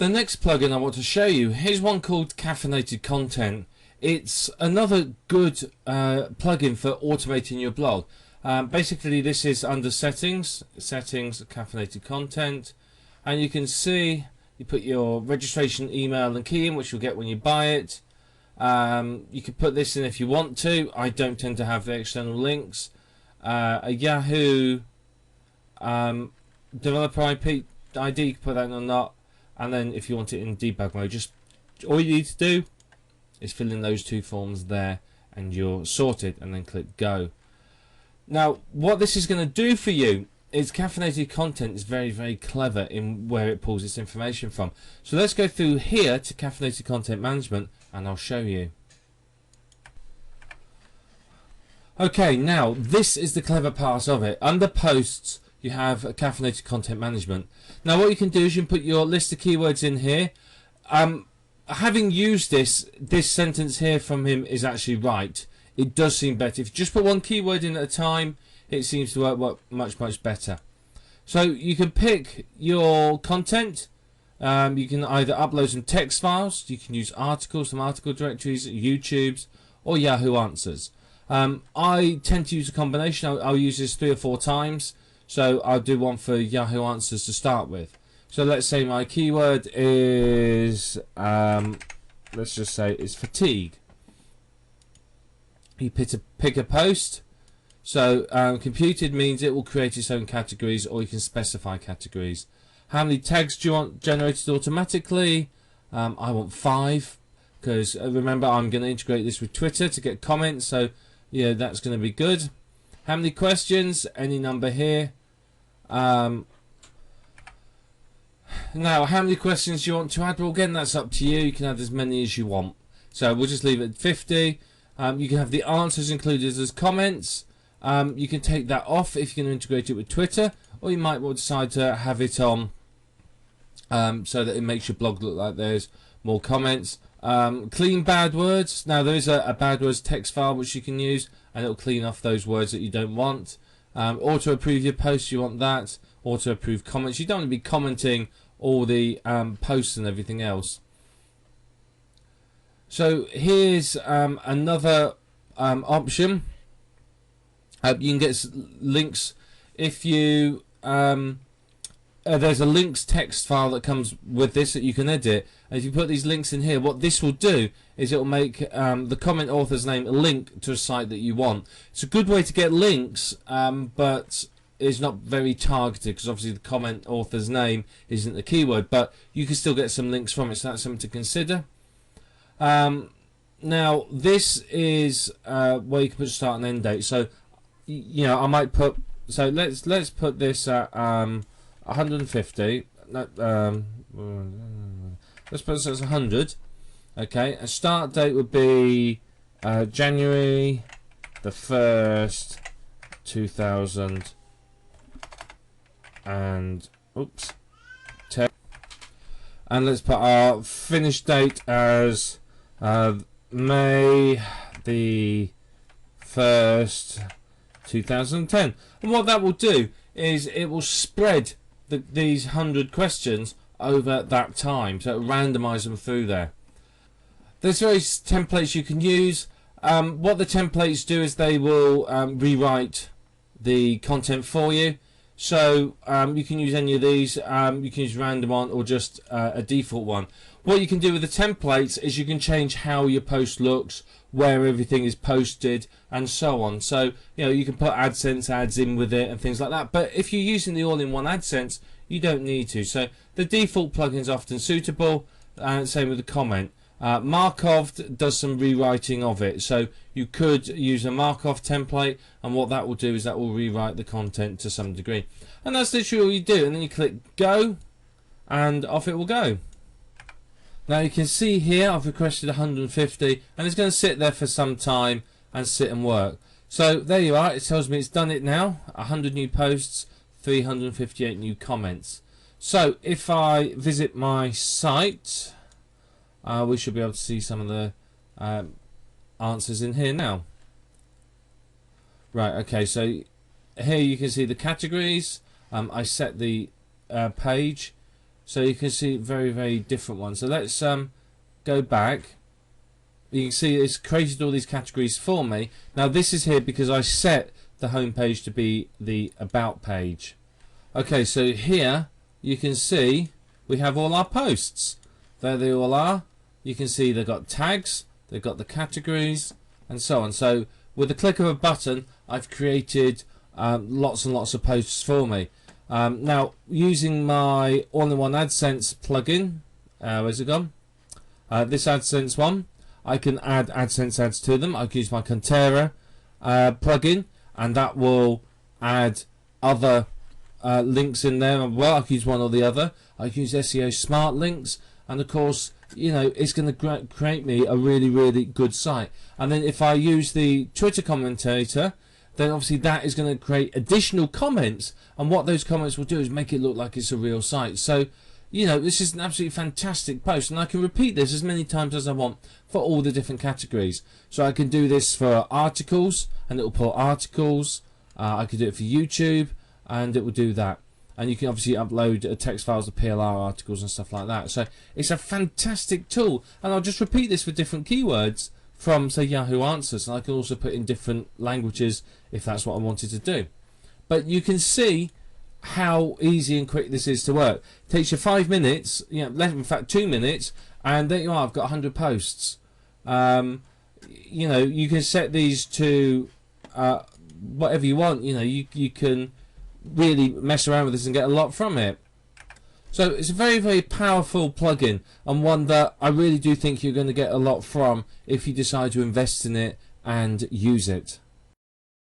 The next plugin I want to show you, here's one called Caffeinated Content. It's another good plugin for automating your blog. Basically this is under settings, caffeinated content, and you can see you put your registration email and key in, which you'll get when you buy it. You can put this in if you want to. I don't tend to have the external links. A Yahoo developer IP ID, you can put that in or not, and then if you want it in debug mode, just all you need to do is fill in those two forms there and you're sorted, and then click go. Now what this is going to do for you is caffeinated content is very clever in where it pulls its information from. So let's go through here to caffeinated content management and I'll show you. Okay, now this is the clever part of it. Under posts you have a caffeinated content management. Now what you can do is you can put your list of keywords in here. Having used this sentence here from him is actually right. It does seem better. If you just put one keyword in at a time, it seems to work much better. So you can pick your content. You can either upload some text files, you can use articles, some article directories, YouTube's, or Yahoo Answers. I tend to use a combination. I'll use this 3 or 4 times. So I'll do one for Yahoo Answers to start with. So let's say my keyword is, let's just say it's fatigue. You pick a post. So computed means it will create its own categories, or you can specify categories. How many tags do you want generated automatically? I want 5, because remember I'm going to integrate this with Twitter to get comments, so yeah, that's going to be good. How many questions? Any number here. Now how many questions do you want to add? Well, again, that's up to you. You can add as many as you want. So we'll just leave it at 50. You can have the answers included as comments. You can take that off if you're going to integrate it with Twitter, or you might well decide to have it on so that it makes your blog look like there's more comments. Clean bad words. Now there is a bad words text file which you can use, and it'll clean off those words that you don't want. Auto approve your posts, you want that. Auto approve comments, you don't want to be commenting all the posts and everything else. So here's another option. You can get links if you there's a links text file that comes with this that you can edit. And if you put these links in here, what this will do is it will make the comment author's name a link to a site that you want. It's a good way to get links, but it's not very targeted, because obviously the comment author's name isn't the keyword, but you can still get some links from it, so that's something to consider. Now this is where you can put start and end date. So you know, I might put, so let's put this at 150. Let's put this as 100. Okay, a start date would be January the 1st 2000 and 10. And let's put our finish date as May the 1st 2010. And what that will do is it will spread these 100 questions over that time, so it'll randomize them through there. There's various templates you can use. What the templates do is they will rewrite the content for you. So you can use any of these. You can use random one or just a default one. What you can do with the templates is you can change how your post looks, where everything is posted, and so on. So you know, you can put AdSense ads in with it and things like that. But if you're using the all-in-one AdSense, you don't need to. So the default plugin is often suitable, and same with the comment. Markov does some rewriting of it, so you could use a Markov template, and what that will do is that will rewrite the content to some degree. And that's literally all you do, and then you click go, and off it will go. Now you can see here I've requested 150, and it's going to sit there for some time and sit and work. So there you are, it tells me it's done it now. 100 new posts, 358 new comments. So if I visit my site, we should be able to see some of the answers in here now. Right, okay, so here you can see the categories. I set the page. So you can see very different ones. So let's go back. You can see it's created all these categories for me. Now this is here because I set the home page to be the about page. Okay, so here you can see we have all our posts. There they all are. You can see they've got tags, they've got the categories, and so on. So with the click of a button, I've created lots and lots of posts for me. Now using my all-in-one AdSense plugin, where's it gone? This AdSense one, I can add AdSense ads to them. I can use my Contera plugin, and that will add other links in there. Well, I can use one or the other. I can use SEO smart links, and of course, you know, it's going to create me a really good site. And then if I use the Twitter commentator, then obviously that is going to create additional comments, and what those comments will do is make it look like it's a real site. So, you know, this is an absolutely fantastic post, and I can repeat this as many times as I want for all the different categories. So I can do this for articles, and it will pull articles. I could do it for YouTube, and it will do that. And you can obviously upload text files to PLR articles and stuff like that. So it's a fantastic tool, and I'll just repeat this for different keywords from, say, Yahoo Answers, and I can also put in different languages if that's what I wanted to do. But you can see how easy and quick this is to work. It takes you 5 minutes, you know, in fact 2 minutes, and there you are. I've got 100 posts. You know, you can set these to whatever you want. You know, you can really mess around with this and get a lot from it. So it's a very powerful plugin, and one that I really do think you're going to get a lot from if you decide to invest in it and use it.